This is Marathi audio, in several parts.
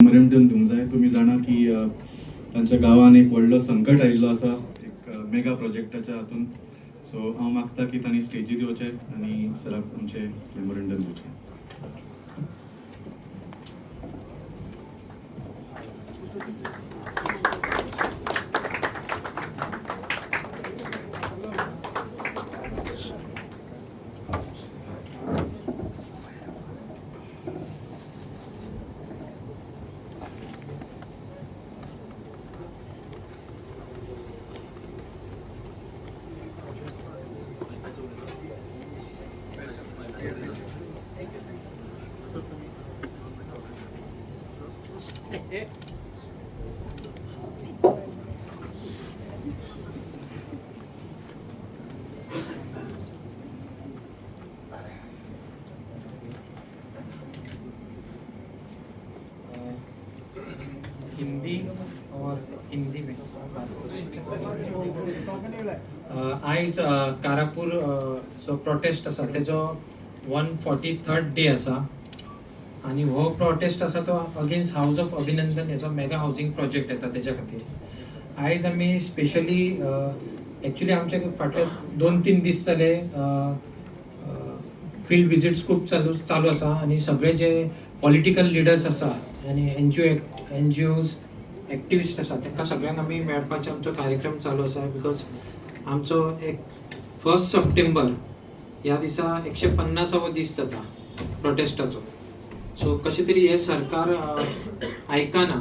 मेमोरेंडम दिवंक जाय. तुम्ही जाणा की तांच्या गांवान एक व्हडलो संकट आयिल्लो आसा एक मेगा प्रोजेक्टाच्या हातून. सो हांव मागता की तांणी स्टेजीर येवचें आनी सराक आमचें मेमोरेंडम दिवचें. हिंदी और हिंदी में आयज कारापूर जो प्रोटेस्ट आसा तेजो 143rd डे आसा आणि हो प्रोटेस्ट आसा तो अगेन्स्ट हाऊस ऑफ अभिनंदन हेजो मेगा हाऊसिंग प्रोजेक्ट येता तेच्या खातीर. आयज आमी स्पेशली एक्चुअली आमचे फाटले 2-3 दीस जाले फील्ड विजिट्स खूप चालू आसा आणि सगळे जे पॉलिटिकल लिडर्स आसा आणि एनजीओज एक्टिविस्ट आसा तांकां सगळ्यांक आमी मेळपाचो आमचो कार्यक्रम चालू आसा. बिकॉज आमचो एक 1 सप्टेंबर ह्या दिसा 150वो दीस जाता प्रोटेस्टाचो. सो कशें तरी हे सरकार आयकना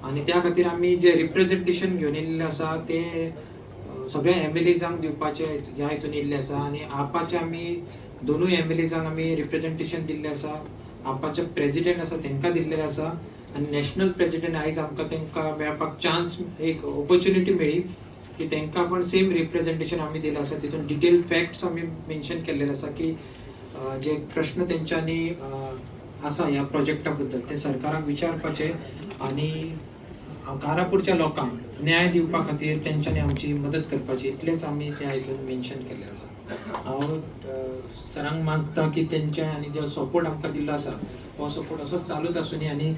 आणि त्या खातीर आमी जे रिप्रेझेंटेशन घेवन येयल्ले आसा ते सगळ्या एमएलएजांक दिवपाचे ह्या हितून येयल्ले आसा आणि आपाचे आमी दोनूय एमएलएजांक आमी रिप्रेझेंटेशन दिल्लें आसा. आपाचे प्रेसिडेंट आसा तांकां दिल्लें आसा आणि नॅशनल प्रेसिडेंट आयज आमकां तांकां मेळपाक चान्स एक ऑपॉर्च्युनिटी मेळ्ळी की तांकां पण सेम रिप्रेझेंटेशन आमी दिलें आसा. तितून डिटेल फॅक्ट्स आमी मेन्शन केल्ले आसा की जे प्रश्न तेंच्यांनी आसा ह्या प्रोजेक्टा बद्दल ते सरकाराक विचारपाचे आणि कारापूरच्या लोकांक न्याय दिवपा खातीर तेंच्यांनी आमची मदत करपाची इतलेंच आमी त्या हितून मेन्शन केल्लें आसा. हांव सरांक मागता की तेंचे आनी जो सपोर्ट आमकां दिल्लो आसा हो सपोर्ट असोच चालूच आसूं दी आनी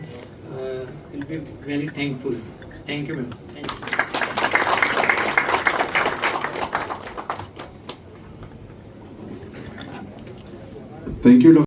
will be very thankful. Thank you madam. Thank you.